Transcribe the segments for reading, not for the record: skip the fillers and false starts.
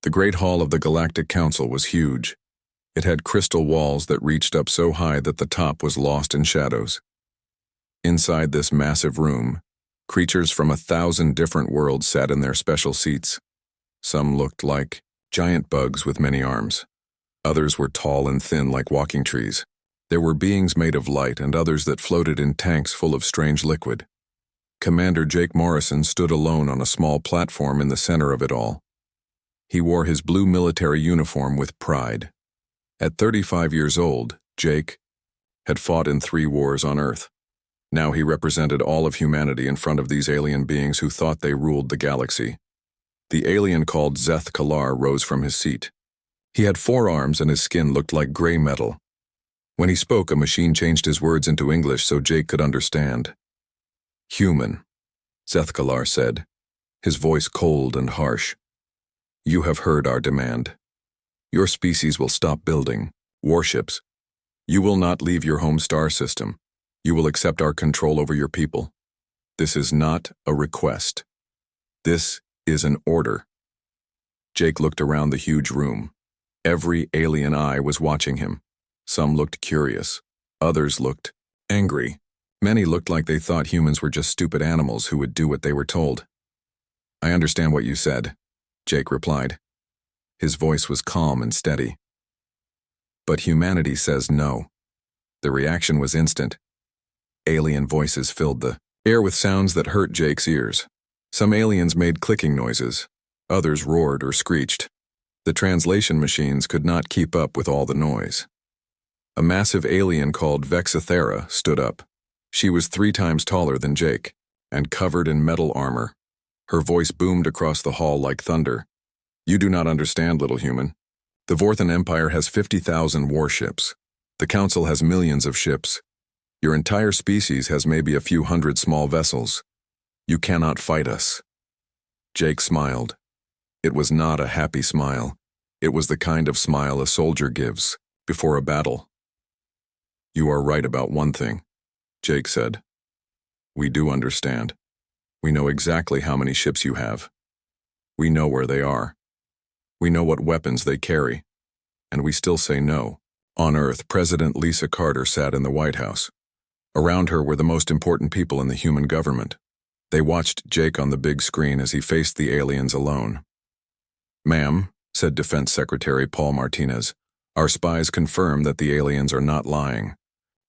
The Great Hall of the Galactic Council was huge. It had crystal walls that reached up so high that the top was lost in shadows. Inside this massive room, creatures from 1,000 different worlds sat in their special seats. Some looked like giant bugs with many arms. Others were tall and thin like walking trees. There were beings made of light and others that floated in tanks full of strange liquid. Commander Jake Morrison stood alone on a small platform in the center of it all. He wore his blue military uniform with pride. At 35 years old, Jake had fought in 3 wars on Earth. Now he represented all of humanity in front of these alien beings who thought they ruled the galaxy. The alien called Zeth Kalar rose from his seat. He had 4 arms and his skin looked like gray metal. When he spoke, a machine changed his words into English so Jake could understand. "Human," Zeth Kalar said, his voice cold and harsh. "You have heard our demand. Your species will stop building warships. You will not leave your home star system. You will accept our control over your people. This is not a request. This is an order." Jake looked around the huge room. Every alien eye was watching him. Some looked curious. Others looked angry. Many looked like they thought humans were just stupid animals who would do what they were told. "I understand what you said," Jake replied. His voice was calm and steady. "But humanity says no." The reaction was instant. Alien voices filled the air with sounds that hurt Jake's ears. Some aliens made clicking noises. Others roared or screeched. The translation machines could not keep up with all the noise. A massive alien called Vexithera stood up. She was 3 times taller than Jake, and covered in metal armor. Her voice boomed across the hall like thunder. "You do not understand, little human. The Vorthan Empire has 50,000 warships. The Council has millions of ships. Your entire species has maybe a few hundred small vessels. You cannot fight us." Jake smiled. It was not a happy smile. It was the kind of smile a soldier gives before a battle. "You are right about one thing," Jake said. "We do understand. We know exactly how many ships you have. We know where they are. We know what weapons they carry. And we still say no." On Earth, President Lisa Carter sat in the White House. Around her were the most important people in the human government. They watched Jake on the big screen as he faced the aliens alone. "Ma'am," said Defense Secretary Paul Martinez, "our spies confirm that the aliens are not lying.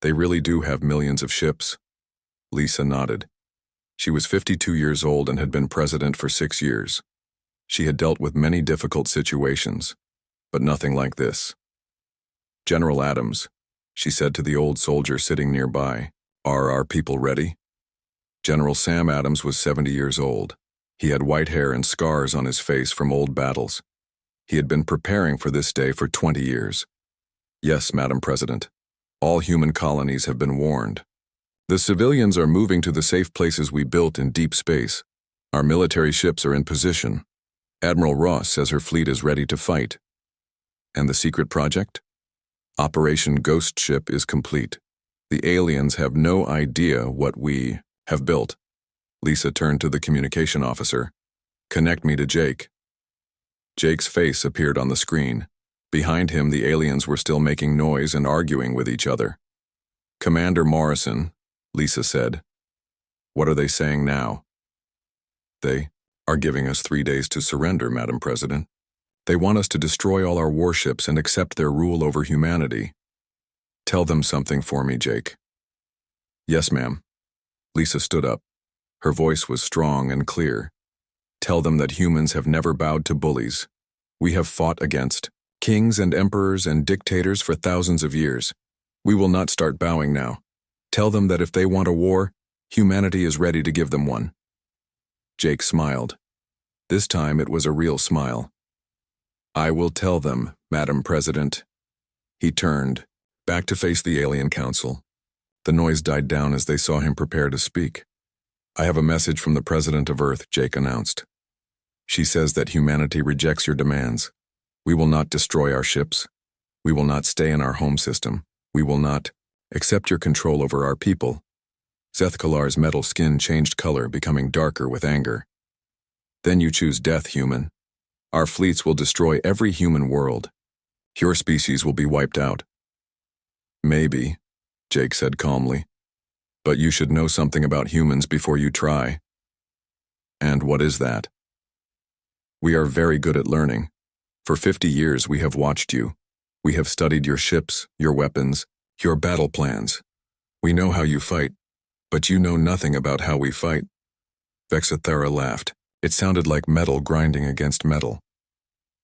They really do have millions of ships." Lisa nodded. She was 52 years old and had been president for 6 years. She had dealt with many difficult situations, but nothing like this. "General Adams," she said to the old soldier sitting nearby, "are our people ready?" General Sam Adams was 70 years old. He had white hair and scars on his face from old battles. He had been preparing for this day for 20 years. "Yes, Madam President. All human colonies have been warned. The civilians are moving to the safe places we built in deep space. Our military ships are in position. Admiral Ross says her fleet is ready to fight." "And the secret project?" "Operation Ghost Ship is complete. The aliens have no idea what we have built." Lisa turned to the communication officer. "Connect me to Jake." Jake's face appeared on the screen. Behind him, the aliens were still making noise and arguing with each other. "Commander Morrison," Lisa said. "What are they saying now?" "They are giving us 3 days to surrender, Madam President. They want us to destroy all our warships and accept their rule over humanity." "Tell them something for me, Jake." "Yes, ma'am." Lisa stood up. Her voice was strong and clear. "Tell them that humans have never bowed to bullies. We have fought against kings and emperors and dictators for thousands of years. We will not start bowing now. Tell them that if they want a war, humanity is ready to give them one." Jake smiled. This time it was a real smile. "I will tell them, Madam President." He turned, back to face the alien council. The noise died down as they saw him prepare to speak. "I have a message from the President of Earth," Jake announced. "She says that humanity rejects your demands. We will not destroy our ships. We will not stay in our home system. We will not accept your control over our people." Zeth Kalar's metal skin changed color, becoming darker with anger. "Then you choose death, human. Our fleets will destroy every human world. Your species will be wiped out. Maybe, Jake said calmly. But you should know something about humans before you try. And what is that? We are very good at learning. For 50 years we have watched you. We have studied your ships, your weapons, your battle plans. We know how you fight, but you know nothing about how we fight. Vexathera laughed. It sounded like metal grinding against metal.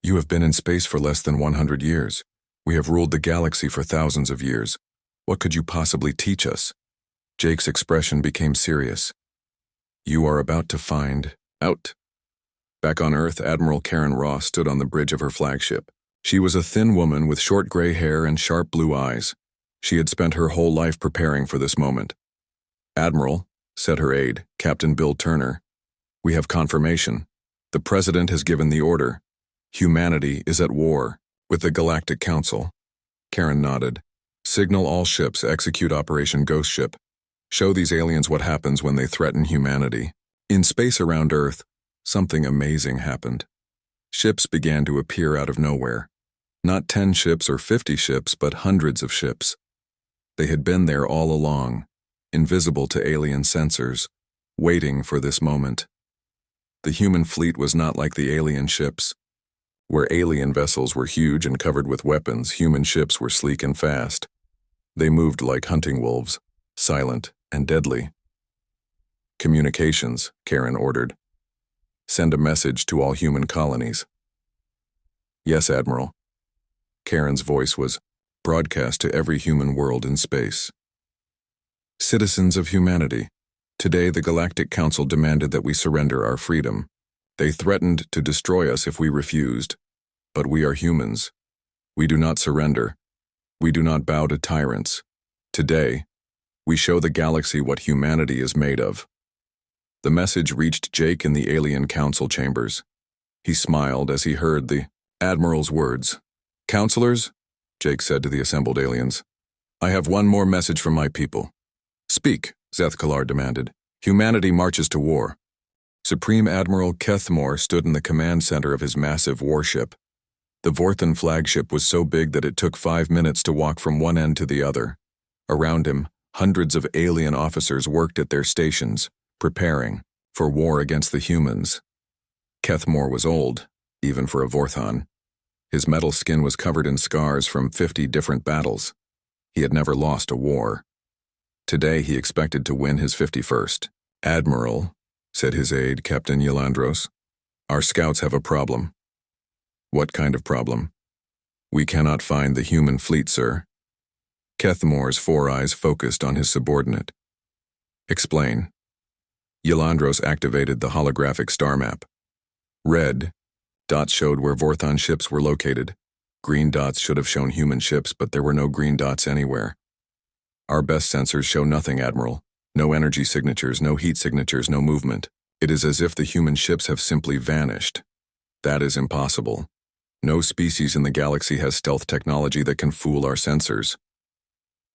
You have been in space for less than 100 years. We have ruled the galaxy for thousands of years. What could you possibly teach us? Jake's expression became serious. You are about to find out. Back on Earth, Admiral Karen Ross stood on the bridge of her flagship. She was a thin woman with short gray hair and sharp blue eyes. She had spent her whole life preparing for this moment. Admiral, said her aide, Captain Bill Turner, we have confirmation. The President has given the order. Humanity is at war with the Galactic Council. Karen nodded. Signal all ships, execute Operation Ghost Ship. Show these aliens what happens when they threaten humanity. In space around Earth, something amazing happened. Ships began to appear out of nowhere. Not 10 ships or 50 ships, but hundreds of ships. They had been there all along, invisible to alien sensors, waiting for this moment. The human fleet was not like the alien ships. Where alien vessels were huge and covered with weapons, human ships were sleek and fast. They moved like hunting wolves, silent and deadly. Communications, Karen ordered. Send a message to all human colonies. Yes, Admiral. Karen's voice was broadcast to every human world in space. Citizens of humanity, today the Galactic Council demanded that we surrender our freedom. They threatened to destroy us if we refused. But we are humans. We do not surrender. We do not bow to tyrants. Today, we show the galaxy what humanity is made of. The message reached Jake in the Alien Council chambers. He smiled as he heard the Admiral's words. Counselors, Jake said to the assembled aliens, I have one more message from my people. Speak, Zethkalar demanded. Humanity marches to war. Supreme Admiral Kethmore stood in the command center of his massive warship. The Vorthan flagship was so big that it took 5 minutes to walk from one end to the other. Around him, hundreds of alien officers worked at their stations, preparing for war against the humans. Kethmore was old, even for a Vorthan. His metal skin was covered in scars from 50 different battles. He had never lost a war. Today he expected to win his 51st. Admiral, said his aide, Captain Yelandros, our scouts have a problem. What kind of problem? We cannot find the human fleet, sir. Kethmore's 4 eyes focused on his subordinate. Explain. Yelandros activated the holographic star map. Red dots showed where Vorthan ships were located. Green dots should have shown human ships, but there were no green dots anywhere. Our best sensors show nothing, Admiral. No energy signatures, no heat signatures, no movement. It is as if the human ships have simply vanished. That is impossible. No species in the galaxy has stealth technology that can fool our sensors.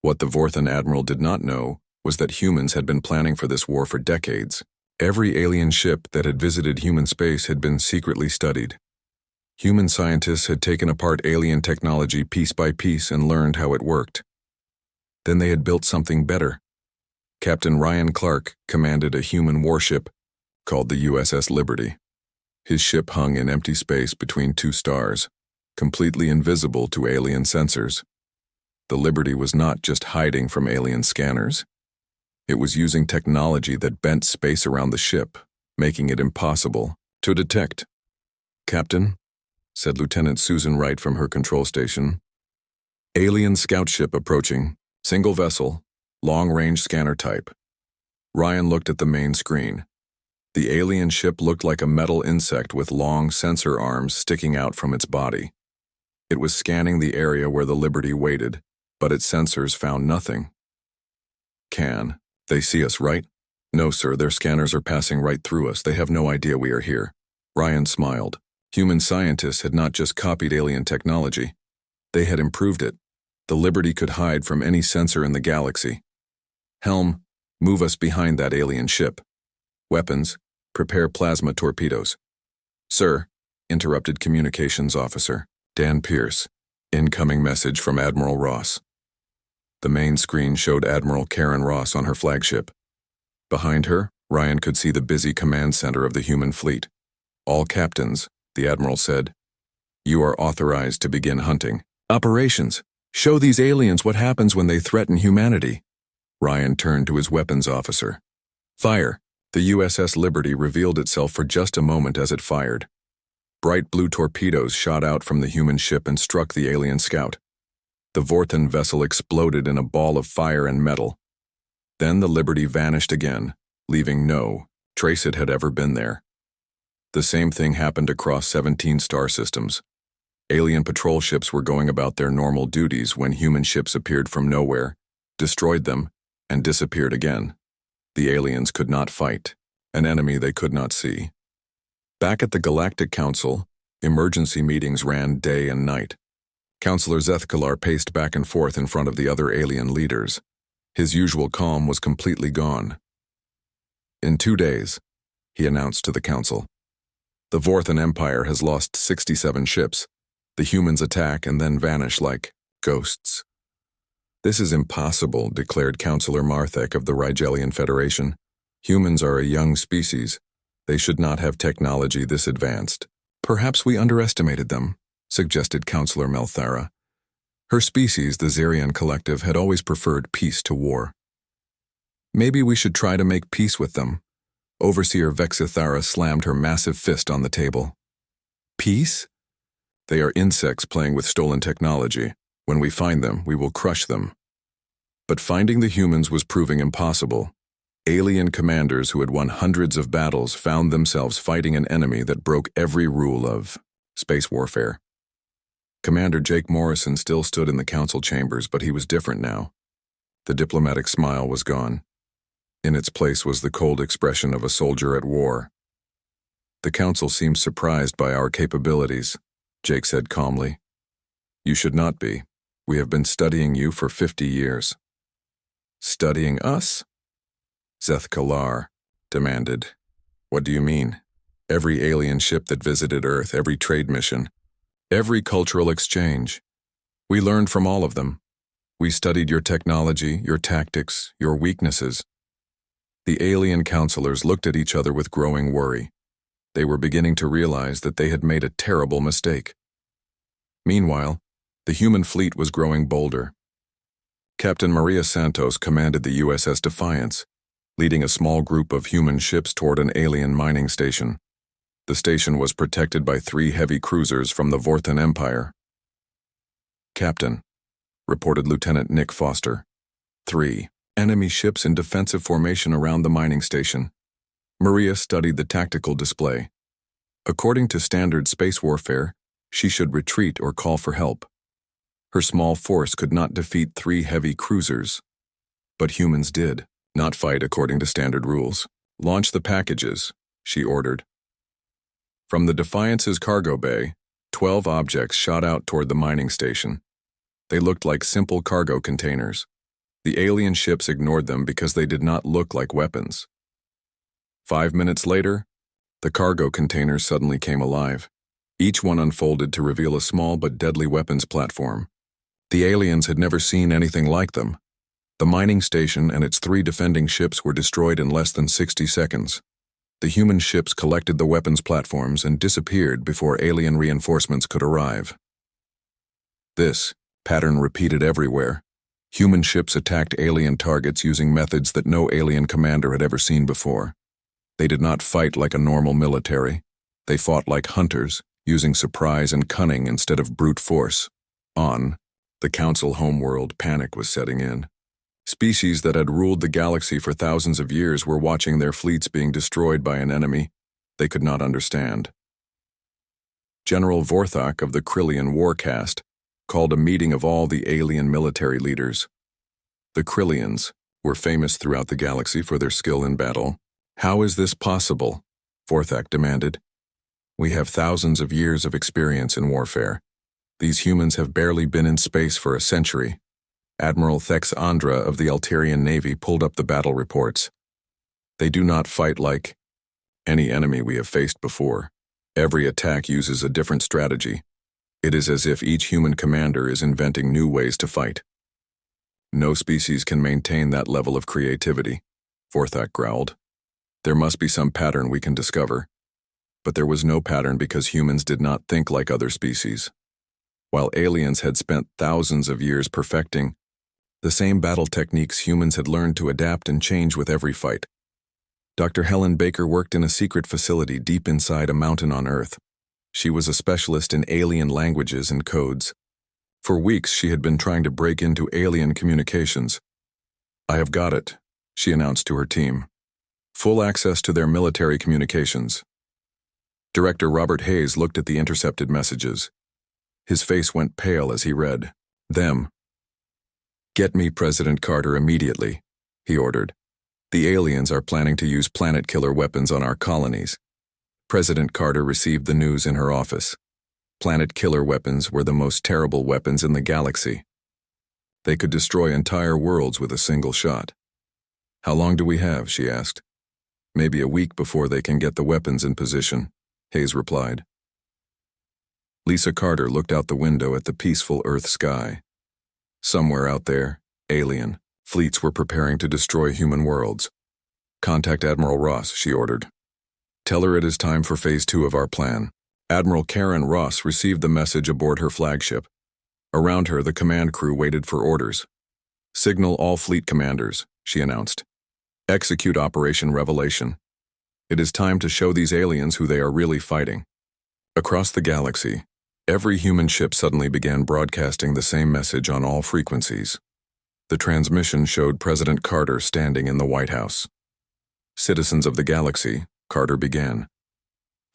What the Vorthan Admiral did not know was that humans had been planning for this war for decades. Every alien ship that had visited human space had been secretly studied. Human scientists had taken apart alien technology piece by piece and learned how it worked. Then they had built something better. Captain Ryan Clark commanded a human warship called the USS Liberty. His ship hung in empty space between 2 stars, completely invisible to alien sensors. The Liberty was not just hiding from alien scanners. It was using technology that bent space around the ship, making it impossible to detect. Captain, said Lieutenant Susan Wright from her control station. Alien scout ship approaching, single vessel, long-range scanner type. Ryan looked at the main screen. The alien ship looked like a metal insect with long sensor arms sticking out from its body. It was scanning the area where the Liberty waited, but its sensors found nothing. Can they see us, right? No, sir, their scanners are passing right through us. They have no idea we are here. Ryan smiled. Human scientists had not just copied alien technology. They had improved it. The Liberty could hide from any sensor in the galaxy. Helm, move us behind that alien ship. Weapons, prepare plasma torpedoes. Sir, interrupted Communications Officer Dan Pierce. Incoming message from Admiral Ross. The main screen showed Admiral Karen Ross on her flagship. Behind her, Ryan could see the busy command center of the human fleet. All captains, the Admiral said. You are authorized to begin hunting. Operations. Show these aliens what happens when they threaten humanity. Ryan turned to his weapons officer. Fire. The USS Liberty revealed itself for just a moment as it fired. Bright blue torpedoes shot out from the human ship and struck the alien scout. The Vorthen vessel exploded in a ball of fire and metal. Then the Liberty vanished again, leaving no trace it had ever been there. The same thing happened across 17 star systems. Alien patrol ships were going about their normal duties when human ships appeared from nowhere, destroyed them, and disappeared again. The aliens could not fight, an enemy they could not see. Back at the Galactic Council, emergency meetings ran day and night. Counselor Zethkalar paced back and forth in front of the other alien leaders. His usual calm was completely gone. In 2 days, he announced to the council, the Vorthen Empire has lost 67 ships. The humans attack and then vanish like ghosts. This is impossible, declared Counselor Marthek of the Rigelian Federation. Humans are a young species. They should not have technology this advanced. Perhaps we underestimated them, suggested Counselor Melthara. Her species, the Zerian Collective, had always preferred peace to war. Maybe we should try to make peace with them. Overseer Vexithara slammed her massive fist on the table. Peace? They are insects playing with stolen technology. When we find them, we will crush them. But finding the humans was proving impossible. Alien commanders who had won hundreds of battles found themselves fighting an enemy that broke every rule of space warfare. Commander Jake Morrison still stood in the council chambers, but he was different now. The diplomatic smile was gone. In its place was the cold expression of a soldier at war. The council seemed surprised by our capabilities, Jake said calmly. You should not be. We have been studying you for 50 years. Studying us? Zethkalar demanded. What do you mean? Every alien ship that visited Earth, every trade mission, every cultural exchange. We learned from all of them. We studied your technology, your tactics, your weaknesses. The alien counselors looked at each other with growing worry. They were beginning to realize that they had made a terrible mistake. Meanwhile, the human fleet was growing bolder. Captain Maria Santos commanded the USS Defiance, leading a small group of human ships toward an alien mining station. The station was protected by 3 heavy cruisers from the Vorthen Empire. Captain, reported Lieutenant Nick Foster. 3 enemy ships in defensive formation around the mining station. Maria studied the tactical display. According to standard space warfare, she should retreat or call for help. Her small force could not defeat 3 heavy cruisers. But humans did not fight according to standard rules. Launch the packages, she ordered. From the Defiance's cargo bay, 12 objects shot out toward the mining station. They looked like simple cargo containers. The alien ships ignored them because they did not look like weapons. 5 minutes later, the cargo containers suddenly came alive. Each one unfolded to reveal a small but deadly weapons platform. The aliens had never seen anything like them. The mining station and its 3 defending ships were destroyed in less than 60 seconds. The human ships collected the weapons platforms and disappeared before alien reinforcements could arrive. This pattern repeated everywhere. Human ships attacked alien targets using methods that no alien commander had ever seen before. They did not fight like a normal military. They fought like hunters, using surprise and cunning instead of brute force. On the Council homeworld, panic was setting in. Species that had ruled the galaxy for thousands of years were watching their fleets being destroyed by an enemy they could not understand. General Vorthok of the Krillian war caste called a meeting of all the alien military leaders. The Krillians were famous throughout the galaxy for their skill in battle. How is this possible? Vorthok demanded. We have thousands of years of experience in warfare. These humans have barely been in space for a century. Admiral Thex Andra of the Altarian Navy pulled up the battle reports. They do not fight like any enemy we have faced before. Every attack uses a different strategy. It is as if each human commander is inventing new ways to fight. No species can maintain that level of creativity, Vorthak growled. There must be some pattern we can discover. But there was no pattern because humans did not think like other species. While aliens had spent thousands of years perfecting the same battle techniques, humans had learned to adapt and change with every fight. Dr. Helen Baker worked in a secret facility deep inside a mountain on Earth. She was a specialist in alien languages and codes. For weeks, she had been trying to break into alien communications. "I have got it," she announced to her team. "Full access to their military communications." Director Robert Hayes looked at the intercepted messages. His face went pale as he read them. "Get me President Carter immediately," he ordered. "The aliens are planning to use planet-killer weapons on our colonies." President Carter received the news in her office. Planet-killer weapons were the most terrible weapons in the galaxy. They could destroy entire worlds with a single shot. "How long do we have?" she asked. "Maybe a week before they can get the weapons in position," Hayes replied. Lisa Carter looked out the window at the peaceful Earth sky. Somewhere out there, alien fleets were preparing to destroy human worlds. "Contact Admiral Ross," she ordered. "Tell her it is time for Phase 2 of our plan." Admiral Karen Ross received the message aboard her flagship. Around her, the command crew waited for orders. "Signal all fleet commanders," she announced. "Execute Operation Revelation. It is time to show these aliens who they are really fighting." Across the galaxy, every human ship suddenly began broadcasting the same message on all frequencies. The transmission showed President Carter standing in the White House. "Citizens of the galaxy," Carter began.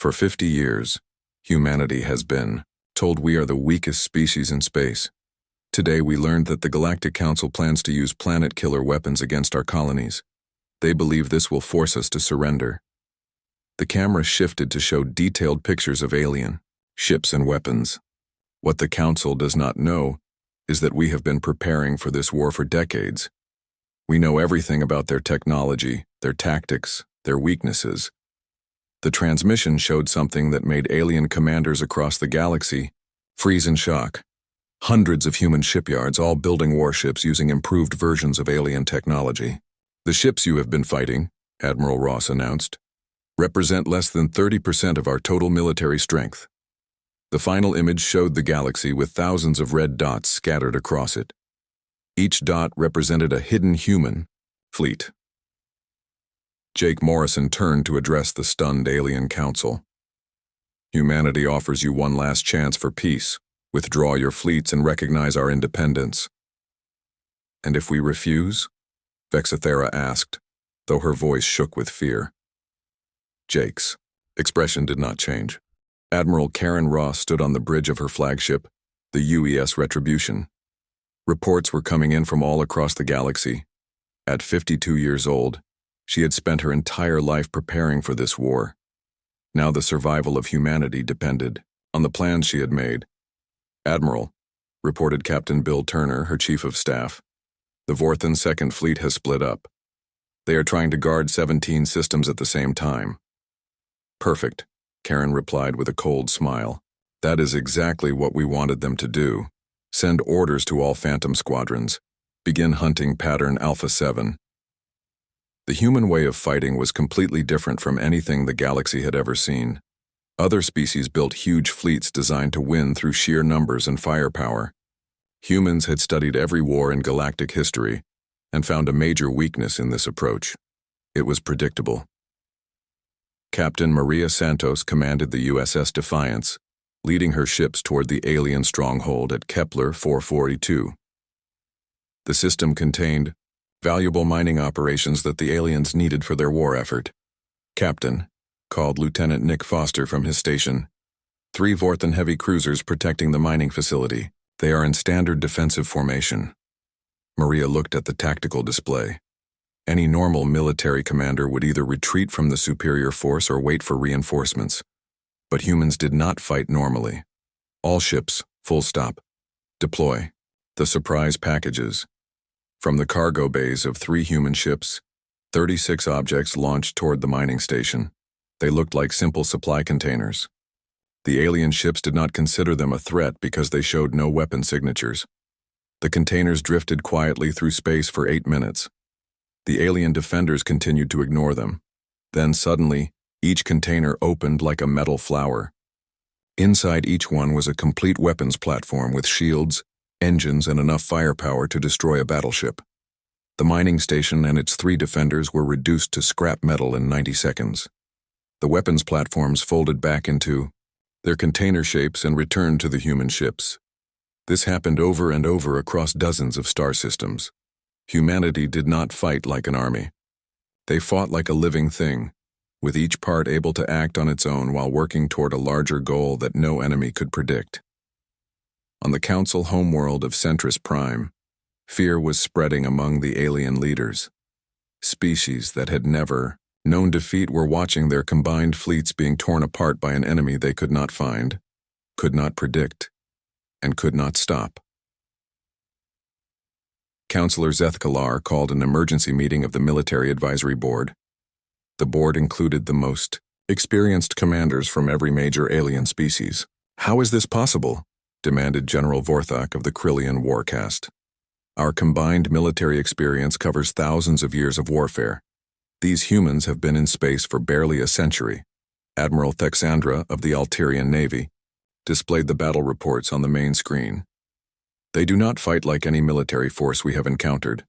"For 50 years, humanity has been told we are the weakest species in space. Today we learned that the Galactic Council plans to use planet-killer weapons against our colonies. They believe this will force us to surrender." The camera shifted to show detailed pictures of alien ships and weapons. "What the Council does not know is that we have been preparing for this war for decades. We know everything about their technology, their tactics, their weaknesses." The transmission showed something that made alien commanders across the galaxy freeze in shock. Hundreds of human shipyards, all building warships using improved versions of alien technology. "The ships you have been fighting," Admiral Ross announced, "represent less than 30% of our total military strength." The final image showed the galaxy with thousands of red dots scattered across it. Each dot represented a hidden human fleet. Jake Morrison turned to address the stunned alien council. "Humanity offers you one last chance for peace. Withdraw your fleets and recognize our independence." "And if we refuse?" Vexathera asked, though her voice shook with fear. Jake's expression did not change. Admiral Karen Ross stood on the bridge of her flagship, the UES Retribution. Reports were coming in from all across the galaxy. At 52 years old, she had spent her entire life preparing for this war. Now the survival of humanity depended on the plans she had made. "Admiral," reported Captain Bill Turner, her chief of staff, "the Vorthan Second Fleet has split up. They are trying to guard 17 systems at the same time." "Perfect," Karen replied with a cold smile. "That is exactly what we wanted them to do. Send orders to all Phantom squadrons. Begin hunting Pattern Alpha 7. The human way of fighting was completely different from anything the galaxy had ever seen. Other species built huge fleets designed to win through sheer numbers and firepower. Humans had studied every war in galactic history and found a major weakness in this approach. It was predictable. Captain Maria Santos commanded the USS Defiance, leading her ships toward the alien stronghold at Kepler 442. The system contained valuable mining operations that the aliens needed for their war effort. "Captain," called Lieutenant Nick Foster from his station, "3 Vorthan heavy cruisers protecting the mining facility. They are in standard defensive formation." Maria looked at the tactical display. Any normal military commander would either retreat from the superior force or wait for reinforcements. But humans did not fight normally. "All ships, full stop. Deploy." The surprise packages. From the cargo bays of 3 human ships, 36 objects launched toward the mining station. They looked like simple supply containers. The alien ships did not consider them a threat because they showed no weapon signatures. The containers drifted quietly through space for 8 minutes. The alien defenders continued to ignore them. Then suddenly, each container opened like a metal flower. Inside each one was a complete weapons platform with shields, engines, and enough firepower to destroy a battleship. The mining station and its 3 defenders were reduced to scrap metal in 90 seconds. The weapons platforms folded back into their container shapes and returned to the human ships. This happened over and over across dozens of star systems. Humanity did not fight like an army. They fought like a living thing, with each part able to act on its own while working toward a larger goal that no enemy could predict. On the Council homeworld of Centris Prime, fear was spreading among the alien leaders. Species that had never known defeat were watching their combined fleets being torn apart by an enemy they could not find, could not predict, and could not stop. Counselor Zethkalar called an emergency meeting of the Military Advisory Board. The board included the most experienced commanders from every major alien species. "How is this possible?" demanded General Vorthak of the Krillian Warcast. "Our combined military experience covers thousands of years of warfare. These humans have been in space for barely a century." Admiral Thexandra of the Alterian Navy displayed the battle reports on the main screen. "They do not fight like any military force we have encountered.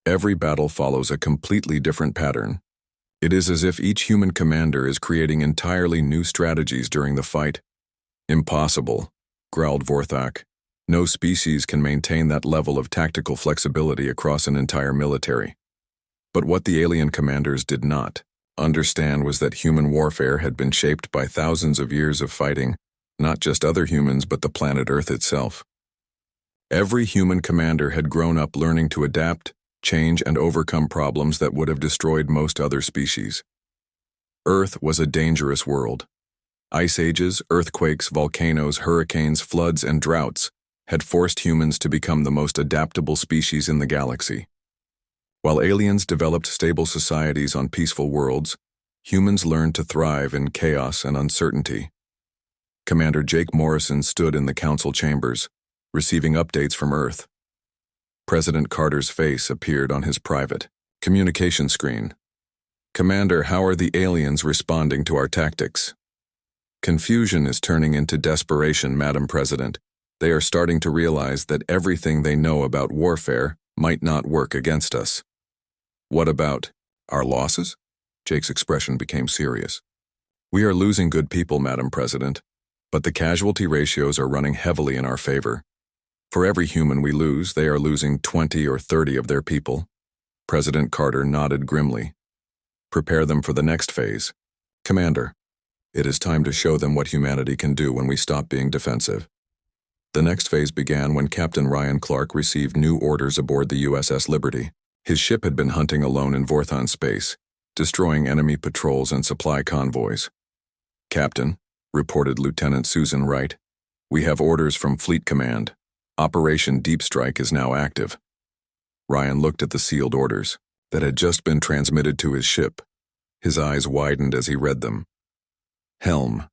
Every battle follows a completely different pattern. It is as if each human commander is creating entirely new strategies during the fight." "Impossible," growled Vorthak. "No species can maintain that level of tactical flexibility across an entire military." But what the alien commanders did not understand was that human warfare had been shaped by thousands of years of fighting, not just other humans but the planet Earth itself. Every human commander had grown up learning to adapt, change, and overcome problems that would have destroyed most other species. Earth was a dangerous world. Ice ages, earthquakes, volcanoes, hurricanes, floods, and droughts had forced humans to become the most adaptable species in the galaxy. While aliens developed stable societies on peaceful worlds, humans learned to thrive in chaos and uncertainty. Commander Jake Morrison stood in the council chambers, receiving updates from Earth. President Carter's face appeared on his private communication screen. "Commander, how are the aliens responding to our tactics?" "Confusion is turning into desperation, Madam President. They are starting to realize that everything they know about warfare might not work against us." "What about our losses?" Jake's expression became serious. "We are losing good people, Madam President, but the casualty ratios are running heavily in our favor. For every human we lose, they are losing 20 or 30 of their people." President Carter nodded grimly. "Prepare them for the next phase. Commander, it is time to show them what humanity can do when we stop being defensive." The next phase began when Captain Ryan Clark received new orders aboard the USS Liberty. His ship had been hunting alone in Vorthon space, destroying enemy patrols and supply convoys. "Captain," reported Lieutenant Susan Wright, "we have orders from Fleet Command. Operation Deep Strike is now active." Ryan looked at the sealed orders that had just been transmitted to his ship. His eyes widened as he read them. "Helm,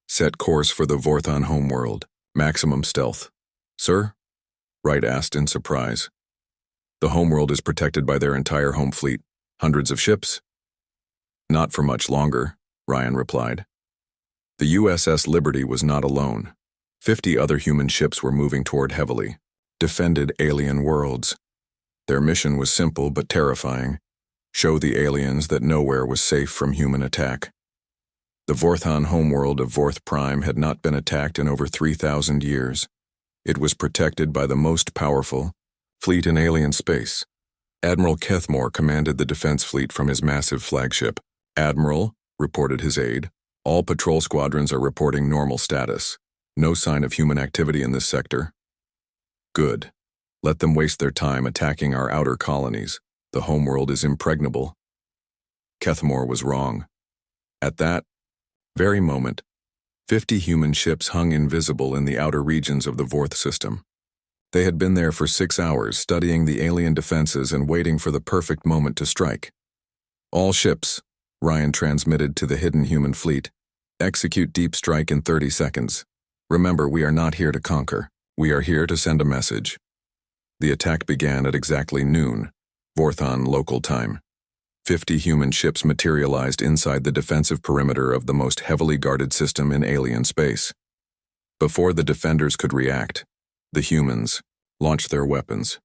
set course for the Vorthon homeworld. Maximum stealth." "Sir?" Wright asked in surprise. "The homeworld is protected by their entire home fleet. Hundreds of ships." "Not for much longer," Ryan replied. The USS Liberty was not alone. 50 other human ships were moving toward heavily defended alien worlds. Their mission was simple but terrifying: show the aliens that nowhere was safe from human attack. The Vorthon homeworld of Vorth Prime had not been attacked in over 3,000 years. It was protected by the most powerful fleet in alien space. Admiral Kethmore commanded the defense fleet from his massive flagship. "Admiral," reported his aide, "all patrol squadrons are reporting normal status. No sign of human activity in this sector." "Good. Let them waste their time attacking our outer colonies. The homeworld is impregnable." Kethmore was wrong. At that very moment, 50 human ships hung invisible in the outer regions of the Vorth system. They had been there for 6 hours, studying the alien defenses and waiting for the perfect moment to strike. "All ships," Ryan transmitted to the hidden human fleet, Execute deep strike in 30 seconds. Remember, we are not here to conquer. We are here to send a message. The attack began at exactly noon, Vorthon local time. 50 human ships materialized inside the defensive perimeter of the most heavily guarded system in alien space. Before the defenders could react, the humans launched their weapons.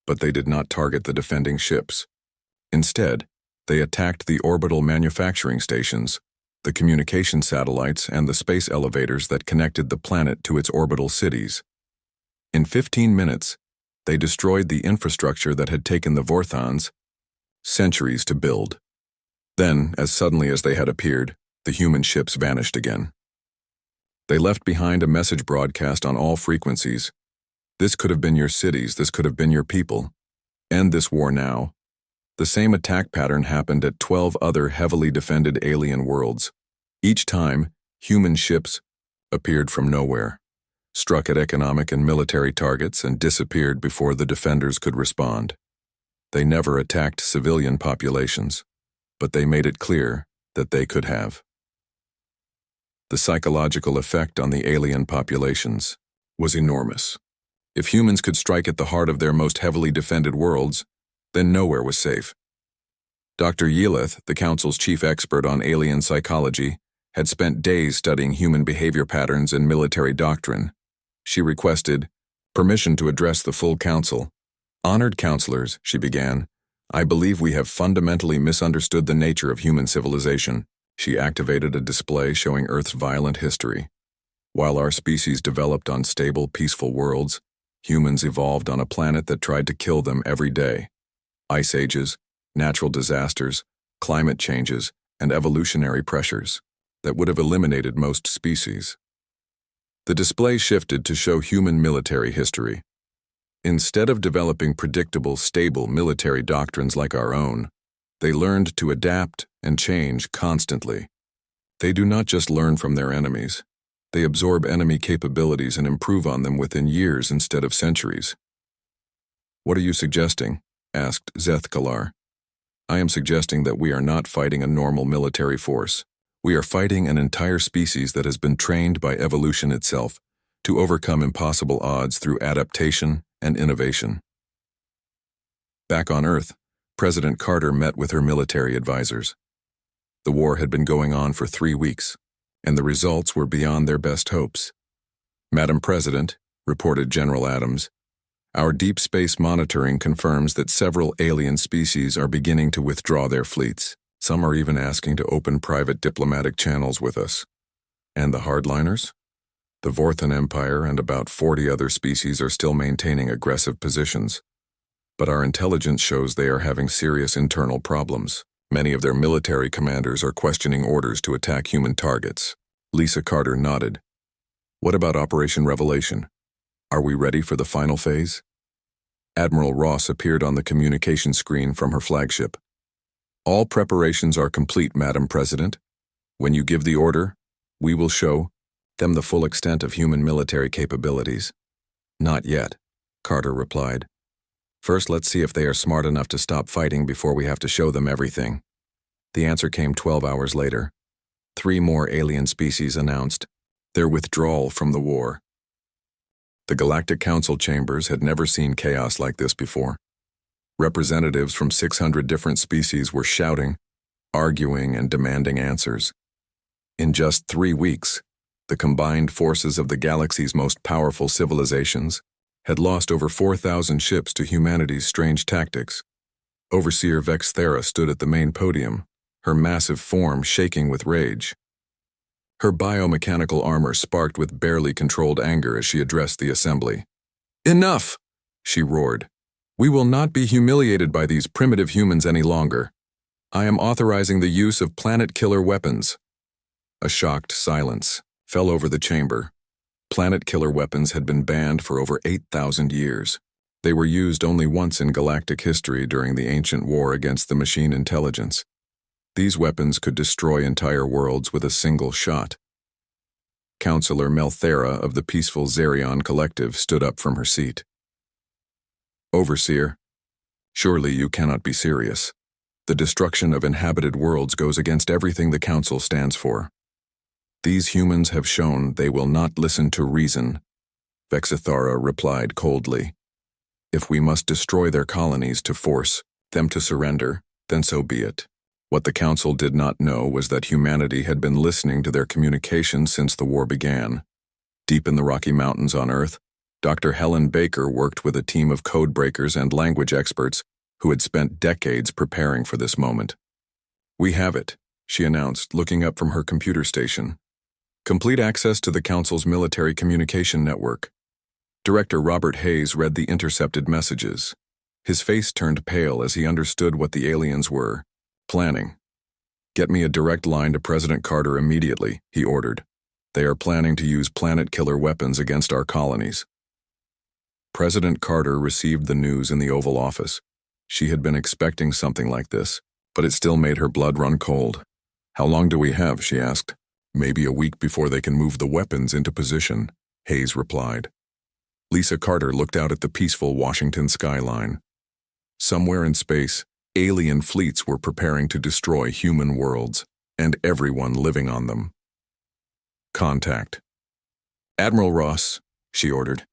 But they did not target the defending ships. Instead, they attacked the orbital manufacturing stations, the communication satellites, and the space elevators that connected the planet to its orbital cities. In 15 minutes, they destroyed the infrastructure that had taken the Vorthons centuries to build. Then, as suddenly as they had appeared, the human ships vanished again. They left behind a message broadcast on all frequencies. This could have been your cities, this could have been your people. End this war now. The same attack pattern happened at 12 other heavily defended alien worlds. Each time, human ships appeared from nowhere, struck at economic and military targets, and disappeared before the defenders could respond. They never attacked civilian populations, but they made it clear that they could have. The psychological effect on the alien populations was enormous. If humans could strike at the heart of their most heavily defended worlds, then nowhere was safe. Dr. Yelith, the Council's chief expert on alien psychology, had spent days studying human behavior patterns and military doctrine. She requested permission to address the full Council. "Honored counselors," she began, "I believe we have fundamentally misunderstood the nature of human civilization." She activated a display showing Earth's violent history. While our species developed on stable, peaceful worlds, humans evolved on a planet that tried to kill them every day. Ice ages, natural disasters, climate changes, and evolutionary pressures that would have eliminated most species. The display shifted to show human military history. Instead of developing predictable, stable military doctrines like our own, they learned to adapt and change constantly. They do not just learn from their enemies. They absorb enemy capabilities and improve on them within years instead of centuries. "What are you suggesting?" asked Zethkalar. "I am suggesting that we are not fighting a normal military force. We are fighting an entire species that has been trained by evolution itself to overcome impossible odds through adaptation and innovation." Back on Earth, President Carter met with her military advisors. The war had been going on for 3 weeks, and the results were beyond their best hopes. "Madam President," reported General Adams, "our deep space monitoring confirms that several alien species are beginning to withdraw their fleets. Some are even asking to open private diplomatic channels with us. And the hardliners? The Vorthon Empire and about 40 other species are still maintaining aggressive positions. But our intelligence shows they are having serious internal problems. Many of their military commanders are questioning orders to attack human targets." Lisa Carter nodded. "What about Operation Revelation? Are we ready for the final phase?" Admiral Ross appeared on the communication screen from her flagship. "All preparations are complete, Madam President. When you give the order, we will show them the full extent of human military capabilities." "Not yet," Carter replied. "First, let's see if they are smart enough to stop fighting before we have to show them everything." The answer came 12 hours later. 3 more alien species announced their withdrawal from the war. The Galactic Council chambers had never seen chaos like this before. Representatives from 600 different species were shouting, arguing, and demanding answers. In just 3 weeks, the combined forces of the galaxy's most powerful civilizations had lost over 4,000 ships to humanity's strange tactics. Overseer Vex Thera stood at the main podium, her massive form shaking with rage. Her biomechanical armor sparked with barely controlled anger as she addressed the assembly. "Enough!" she roared. "We will not be humiliated by these primitive humans any longer. I am authorizing the use of planet-killer weapons." A shocked silence fell over the chamber. Planet-killer weapons had been banned for over 8,000 years. They were used only once in galactic history during the ancient war against the machine intelligence. These weapons could destroy entire worlds with a single shot. Counselor Melthera of the peaceful Zerion Collective stood up from her seat. "Overseer, surely you cannot be serious. The destruction of inhabited worlds goes against everything the Council stands for." These humans have shown they will not listen to reason, Vexithara replied coldly. If we must destroy their colonies to force them to surrender, then so be it. What the Council did not know was that humanity had been listening to their communications since the war began. Deep in the Rocky Mountains on Earth, Dr. Helen Baker worked with a team of code breakers and language experts who had spent decades preparing for this moment. We have it, she announced, looking up from her computer station. Complete access to the Council's military communication network. Director Robert Hayes read the intercepted messages. His face turned pale as he understood what the aliens were planning. Get me a direct line to President Carter immediately, he ordered. They are planning to use planet-killer weapons against our colonies. President Carter received the news in the Oval Office. She had been expecting something like this, but it still made her blood run cold. How long do we have, she asked. Maybe a week before they can move the weapons into position, Hayes replied. Lisa Carter looked out at the peaceful Washington skyline. Somewhere in space, alien fleets were preparing to destroy human worlds and everyone living on them. Contact. Admiral Ross, she ordered.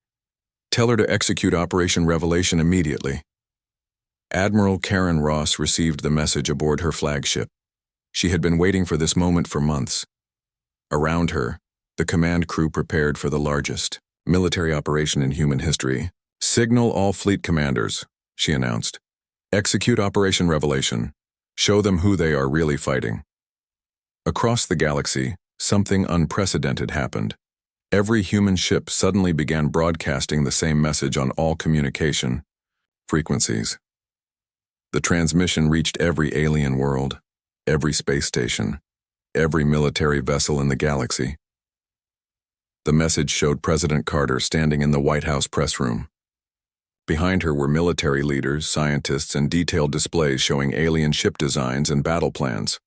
Tell her to execute Operation Revelation immediately. Admiral Karen Ross received the message aboard her flagship. She had been waiting for this moment for months. Around her, the command crew prepared for the largest military operation in human history. Signal all fleet commanders, she announced. Execute Operation Revelation. Show them who they are really fighting. Across the galaxy, something unprecedented happened. Every human ship suddenly began broadcasting the same message on all communication frequencies. The transmission reached every alien world, every space station, every military vessel in the galaxy. The message showed President Carter standing in the White House press room. Behind her were military leaders, scientists, and detailed displays showing alien ship designs and battle plans.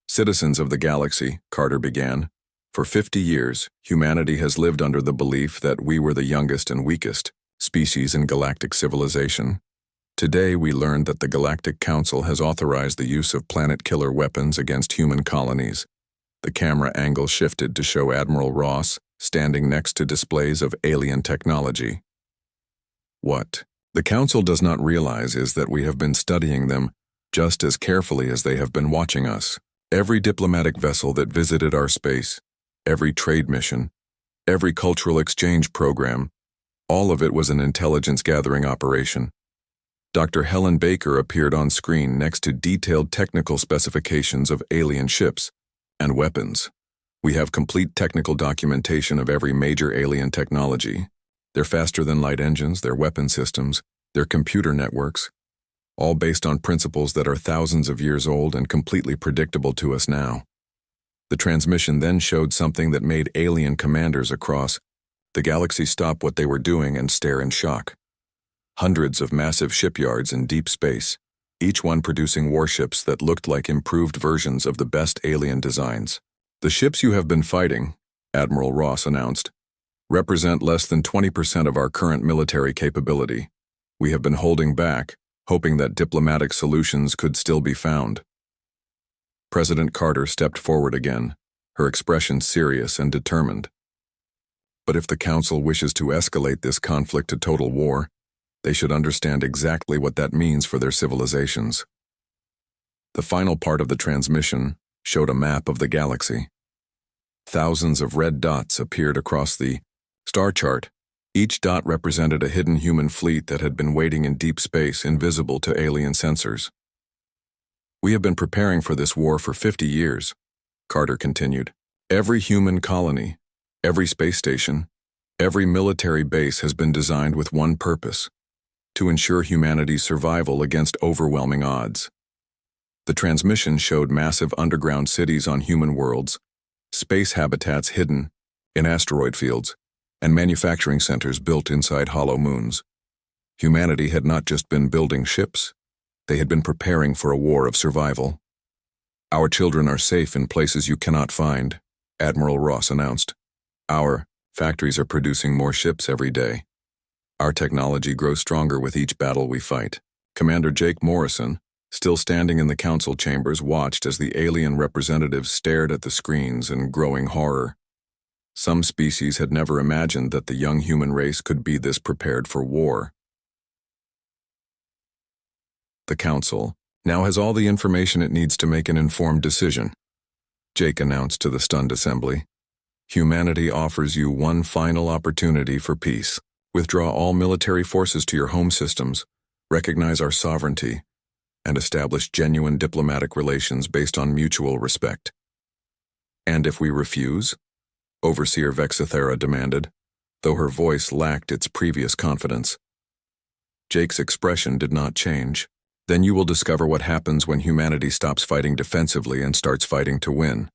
Citizens of the galaxy, Carter began. For 50 years, humanity has lived under the belief that we were the youngest and weakest species in galactic civilization. Today, we learned that the Galactic Council has authorized the use of planet-killer weapons against human colonies. The camera angle shifted to show Admiral Ross standing next to displays of alien technology. What the Council does not realize is that we have been studying them just as carefully as they have been watching us. Every diplomatic vessel that visited our space, every trade mission, every cultural exchange program, all of it was an intelligence-gathering operation. Dr. Helen Baker appeared on screen next to detailed technical specifications of alien ships and weapons. We have complete technical documentation of every major alien technology, their faster-than-light engines, their weapon systems, their computer networks, all based on principles that are thousands of years old and completely predictable to us now. The transmission then showed something that made alien commanders across the galaxy stop what they were doing and stare in shock. Hundreds of massive shipyards in deep space, each one producing warships that looked like improved versions of the best alien designs. The ships you have been fighting, Admiral Ross announced, represent less than 20% of our current military capability. We have been holding back, hoping that diplomatic solutions could still be found. President Carter stepped forward again, her expression serious and determined. But if the Council wishes to escalate this conflict to total war, they should understand exactly what that means for their civilizations. The final part of the transmission showed a map of the galaxy. Thousands of red dots appeared across the star chart. Each dot represented a hidden human fleet that had been waiting in deep space, invisible to alien sensors. We have been preparing for this war for 50 years, Carter continued. Every human colony, every space station, every military base has been designed with one purpose: to ensure humanity's survival against overwhelming odds. The transmission showed massive underground cities on human worlds, space habitats hidden in asteroid fields, and manufacturing centers built inside hollow moons. Humanity had not just been building ships, they had been preparing for a war of survival. Our children are safe in places you cannot find, Admiral Ross announced. Our factories are producing more ships every day. Our technology grows stronger with each battle we fight. Commander Jake Morrison, still standing in the council chambers, watched as the alien representatives stared at the screens in growing horror. Some species had never imagined that the young human race could be this prepared for war. The council now has all the information it needs to make an informed decision, Jake announced to the stunned assembly. Humanity offers you one final opportunity for peace. Withdraw all military forces to your home systems, recognize our sovereignty, and establish genuine diplomatic relations based on mutual respect. And if we refuse? Overseer Vexithera demanded, though her voice lacked its previous confidence. Jake's expression did not change. Then you will discover what happens when humanity stops fighting defensively and starts fighting to win.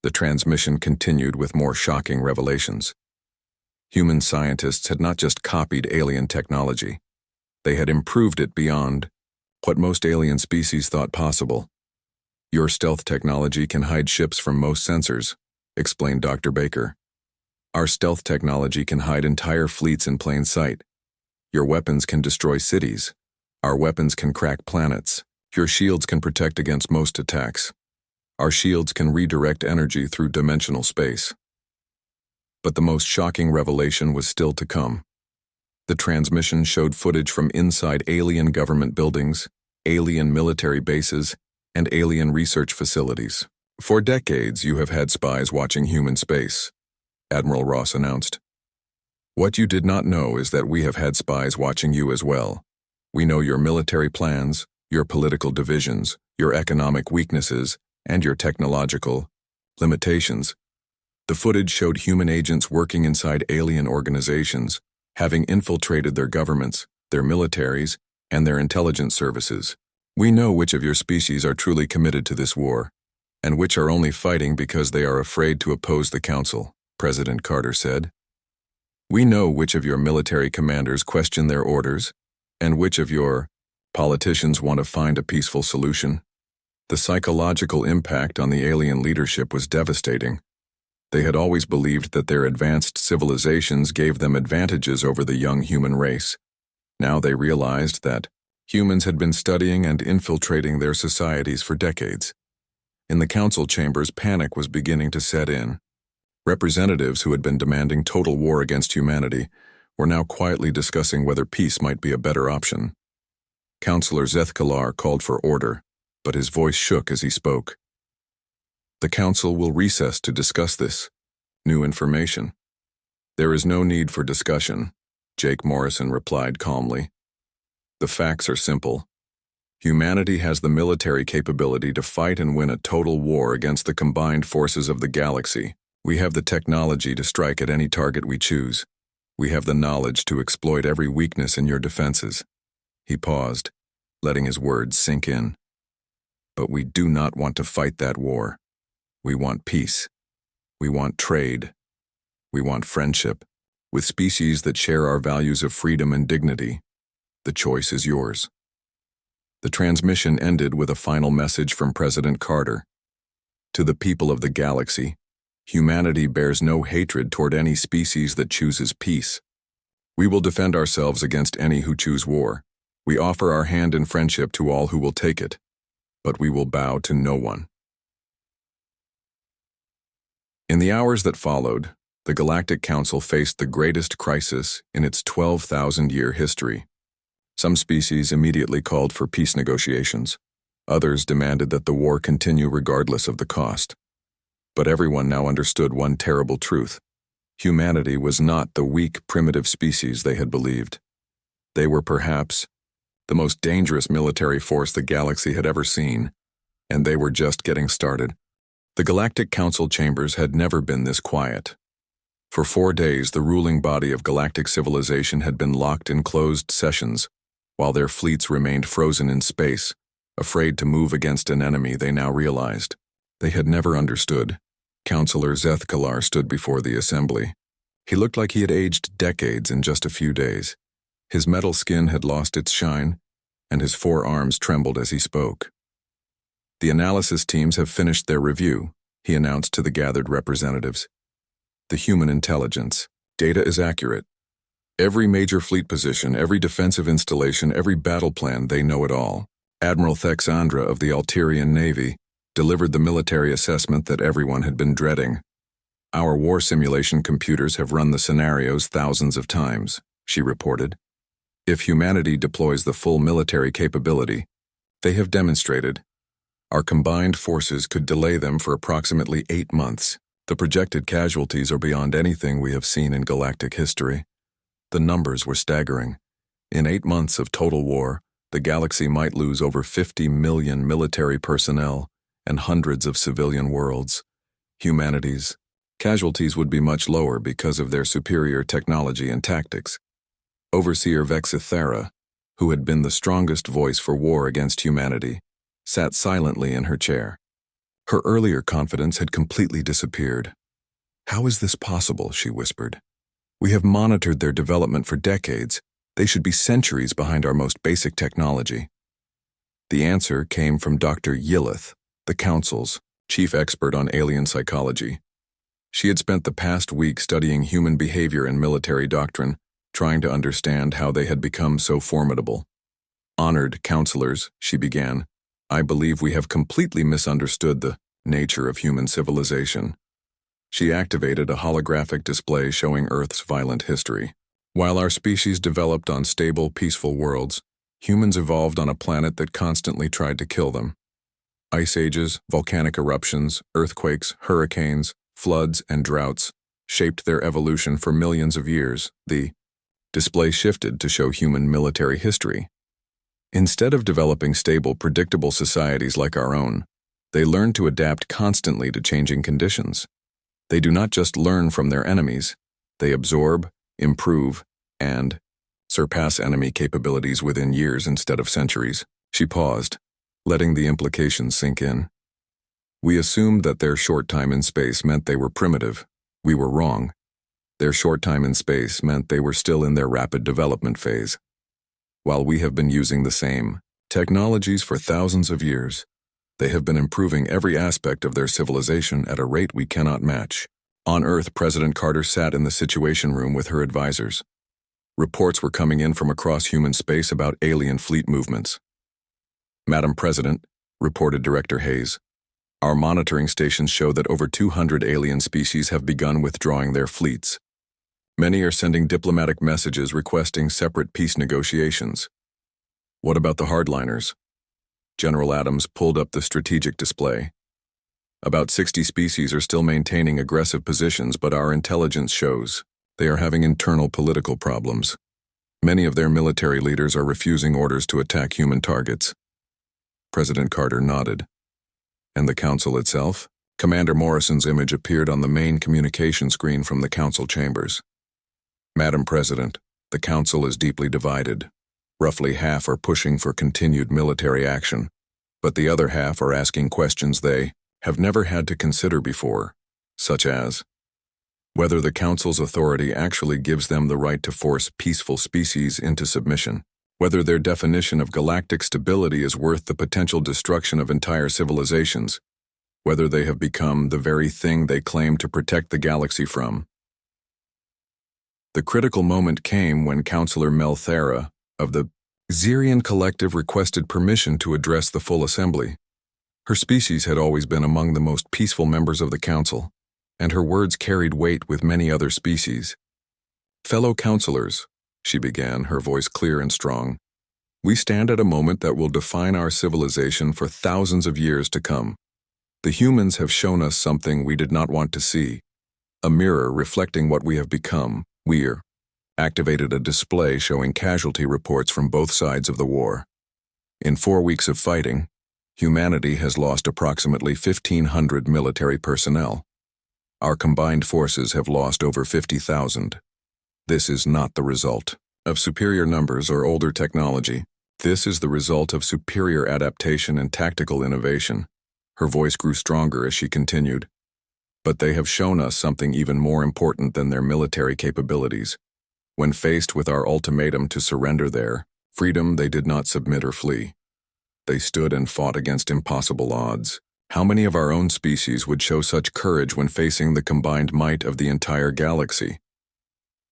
The transmission continued with more shocking revelations. Human scientists had not just copied alien technology. They had improved it beyond what most alien species thought possible. Your stealth technology can hide ships from most sensors, explained Dr. Baker. Our stealth technology can hide entire fleets in plain sight. Your weapons can destroy cities. Our weapons can crack planets. Your shields can protect against most attacks. Our shields can redirect energy through dimensional space. But the most shocking revelation was still to come. The transmission showed footage from inside alien government buildings, alien military bases, and alien research facilities. For decades, you have had spies watching human space, Admiral Ross announced. What you did not know is that we have had spies watching you as well. We know your military plans, your political divisions, your economic weaknesses, and your technological limitations. The footage showed human agents working inside alien organizations, having infiltrated their governments, their militaries, and their intelligence services. We know which of your species are truly committed to this war, and which are only fighting because they are afraid to oppose the Council, President Carter said. We know which of your military commanders question their orders, and which of your politicians want to find a peaceful solution. The psychological impact on the alien leadership was devastating. They had always believed that their advanced civilizations gave them advantages over the young human race. Now they realized that humans had been studying and infiltrating their societies for decades. In the council chambers, panic was beginning to set in. Representatives who had been demanding total war against humanity were now quietly discussing whether peace might be a better option. Councillor Zethkalar called for order, but his voice shook as he spoke. The council will recess to discuss this new information. There is no need for discussion, Jake Morrison replied calmly. The facts are simple. Humanity has the military capability to fight and win a total war against the combined forces of the galaxy. We have the technology to strike at any target we choose. We have the knowledge to exploit every weakness in your defenses. He paused, letting his words sink in. But we do not want to fight that war. We want peace. We want trade. We want friendship, with species that share our values of freedom and dignity. The choice is yours. The transmission ended with a final message from President Carter. To the people of the galaxy, humanity bears no hatred toward any species that chooses peace. We will defend ourselves against any who choose war. We offer our hand in friendship to all who will take it, but we will bow to no one. In the hours that followed, the Galactic Council faced the greatest crisis in its 12,000-year history. Some species immediately called for peace negotiations. Others demanded that the war continue regardless of the cost. But everyone now understood one terrible truth. Humanity was not the weak, primitive species they had believed. They were perhaps the most dangerous military force the galaxy had ever seen, and they were just getting started. The Galactic Council chambers had never been this quiet. For 4 days, the ruling body of galactic civilization had been locked in closed sessions, while their fleets remained frozen in space, afraid to move against an enemy they now realized they had never understood. Councillor Zethkalar stood before the assembly. He looked like he had aged decades in just a few days. His metal skin had lost its shine, and his 4 arms trembled as he spoke. The analysis teams have finished their review, he announced to the gathered representatives. The human intelligence. Data is accurate. Every major fleet position, every defensive installation, every battle plan, they know it all. Admiral Thexandra of the Alterian Navy delivered the military assessment that everyone had been dreading. "Our war simulation computers have run the scenarios thousands of times," she reported. "If humanity deploys the full military capability they have demonstrated, our combined forces could delay them for approximately 8 months. The projected casualties are beyond anything we have seen in galactic history." The numbers were staggering. In 8 months of total war, the galaxy might lose over 50 million military personnel and hundreds of civilian worlds. Humanity's casualties would be much lower because of their superior technology and tactics. Overseer Vexithera, who had been the strongest voice for war against humanity, sat silently in her chair. Her earlier confidence had completely disappeared. "How is this possible?" she whispered. "We have monitored their development for decades. They should be centuries behind our most basic technology." The answer came from Dr. Yillith, the Council's chief expert on alien psychology. She had spent the past week studying human behavior and military doctrine, trying to understand how they had become so formidable. "Honored counselors," she began, "I believe we have completely misunderstood the nature of human civilization." She activated a holographic display showing Earth's violent history. "While our species developed on stable, peaceful worlds, humans evolved on a planet that constantly tried to kill them. Ice ages, volcanic eruptions, earthquakes, hurricanes, floods, and droughts shaped their evolution for millions of years." The display shifted to show human military history. Instead of developing stable, predictable societies like our own, they learned to adapt constantly to changing conditions. They do not just learn from their enemies, they absorb, improve, and surpass enemy capabilities within years instead of centuries. She paused, letting the implications sink in. "We assumed that their short time in space meant they were primitive. We were wrong. Their short time in space meant they were still in their rapid development phase. While we have been using the same technologies for thousands of years, they have been improving every aspect of their civilization at a rate we cannot match." On Earth, President Carter sat in the Situation Room with her advisors. Reports were coming in from across human space about alien fleet movements. "Madam President," reported Director Hayes, "our monitoring stations show that over 200 alien species have begun withdrawing their fleets. Many are sending diplomatic messages requesting separate peace negotiations." "What about the hardliners?" General Adams pulled up the strategic display. "About 60 species are still maintaining aggressive positions, but our intelligence shows they are having internal political problems. Many of their military leaders are refusing orders to attack human targets." President Carter nodded. "And the Council itself?" Commander Morrison's image appeared on the main communication screen from the Council chambers. "Madam President, the Council is deeply divided. Roughly half are pushing for continued military action, but the other half are asking questions they have never had to consider before, such as whether the Council's authority actually gives them the right to force peaceful species into submission, whether their definition of galactic stability is worth the potential destruction of entire civilizations, whether they have become the very thing they claim to protect the galaxy from." The critical moment came when Counselor Melthera of the Xerian Collective requested permission to address the full assembly. Her species had always been among the most peaceful members of the Council, and her words carried weight with many other species. "Fellow counselors," she began, her voice clear and strong, "we stand at a moment that will define our civilization for thousands of years to come. The humans have shown us something we did not want to see, a mirror reflecting what we have become. We're activated a display showing casualty reports from both sides of the war. In 4 weeks of fighting, humanity has lost approximately 1,500 military personnel. Our combined forces have lost over 50,000. This is not the result of superior numbers or older technology. This is the result of superior adaptation and tactical innovation." Her voice grew stronger as she continued. "But they have shown us something even more important than their military capabilities. When faced with our ultimatum to surrender their freedom, they did not submit or flee. They stood and fought against impossible odds. How many of our own species would show such courage when facing the combined might of the entire galaxy?"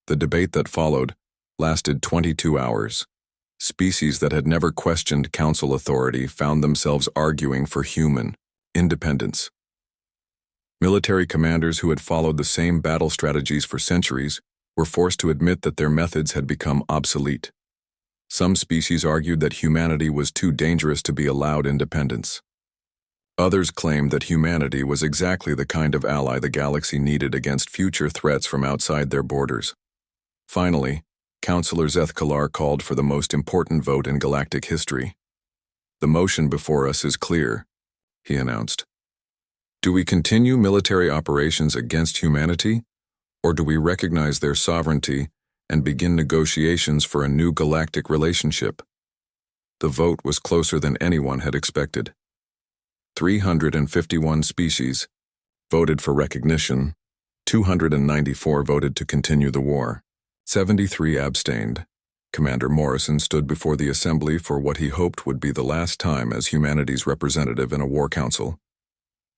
The debate that followed lasted 22 hours. species that had never questioned council authority found themselves arguing for human independence. Military commanders who had followed the same battle strategies for centuries were forced to admit that their methods had become obsolete. Some species argued that humanity was too dangerous to be allowed independence. Others claimed that humanity was exactly the kind of ally the galaxy needed against future threats from outside their borders. Finally, Councillor Zethkalar called for the most important vote in galactic history. "The motion before us is clear," he announced. "Do we continue military operations against humanity, or do we recognize their sovereignty and begin negotiations for a new galactic relationship?" The vote was closer than anyone had expected. 351 species voted for recognition, 294 voted to continue the war, 73 abstained. Commander Morrison stood before the assembly for what he hoped would be the last time as humanity's representative in a war council.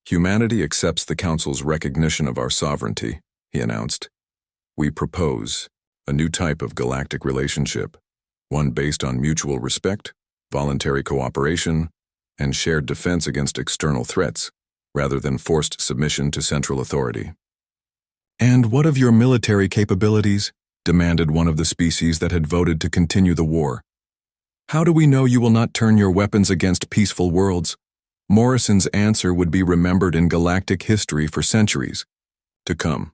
"Humanity accepts the council's recognition of our sovereignty," he announced. "We propose a new type of galactic relationship, one based on mutual respect, voluntary cooperation, and shared defense against external threats, rather than forced submission to central authority." "And what of your military capabilities?" demanded one of the species that had voted to continue the war. "How do we know you will not turn your weapons against peaceful worlds?" Morrison's answer would be remembered in galactic history for centuries to come.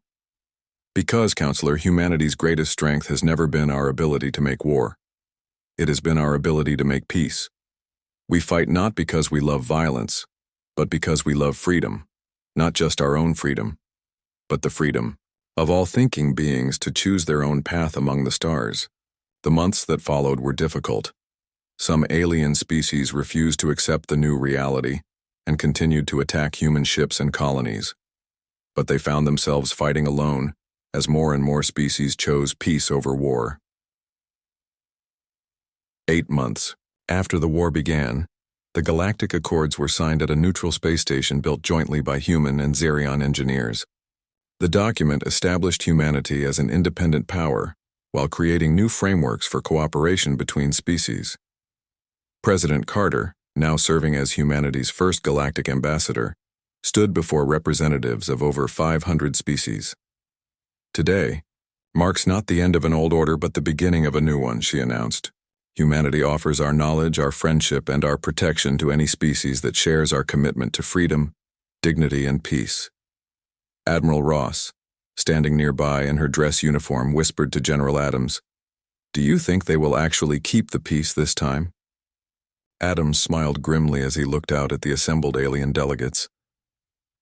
"Because, Counselor, humanity's greatest strength has never been our ability to make war. It has been our ability to make peace. We fight not because we love violence, but because we love freedom, not just our own freedom, but the freedom of all thinking beings to choose their own path among the stars." The months that followed were difficult. Some alien species refused to accept the new reality and continued to attack human ships and colonies. But they found themselves fighting alone as more and more species chose peace over war. 8 months after the war began, the Galactic Accords were signed at a neutral space station built jointly by human and Xerion engineers. The document established humanity as an independent power while creating new frameworks for cooperation between species. President Carter, now serving as humanity's first galactic ambassador, stood before representatives of over 500 species. "Today marks not the end of an old order but the beginning of a new one," she announced. "Humanity offers our knowledge, our friendship, and our protection to any species that shares our commitment to freedom, dignity, and peace." Admiral Ross, standing nearby in her dress uniform, whispered to General Adams, "Do you think they will actually keep the peace this time?" Adams smiled grimly as he looked out at the assembled alien delegates.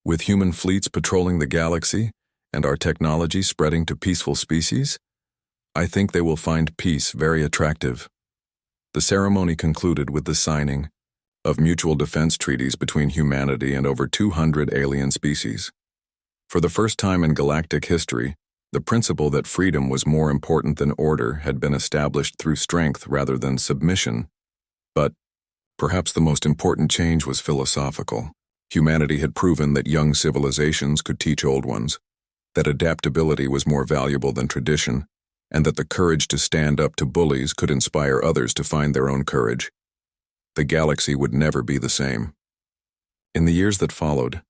"With human fleets patrolling the galaxy and our technology spreading to peaceful species, I think they will find peace very attractive." The ceremony concluded with the signing of mutual defense treaties between humanity and over 200 alien species. For the first time in galactic history, the principle that freedom was more important than order had been established through strength rather than submission. But perhaps the most important change was philosophical. Humanity had proven that young civilizations could teach old ones, that adaptability was more valuable than tradition, and that the courage to stand up to bullies could inspire others to find their own courage. The galaxy would never be the same. In the years that followed,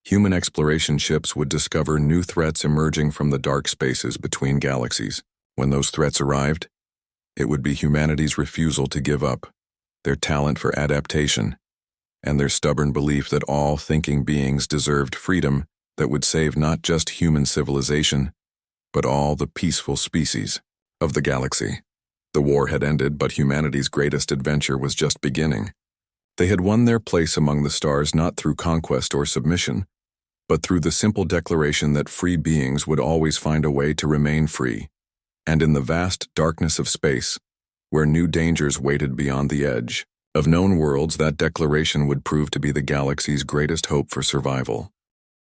human exploration ships would discover new threats emerging from the dark spaces between galaxies. When those threats arrived, it would be humanity's refusal to give up, their talent for adaptation, and their stubborn belief that all thinking beings deserved freedom that would save not just human civilization, but all the peaceful species of the galaxy. The war had ended, but humanity's greatest adventure was just beginning. They had won their place among the stars not through conquest or submission, but through the simple declaration that free beings would always find a way to remain free. And in the vast darkness of space, where new dangers waited beyond the edge of known worlds, that declaration would prove to be the galaxy's greatest hope for survival.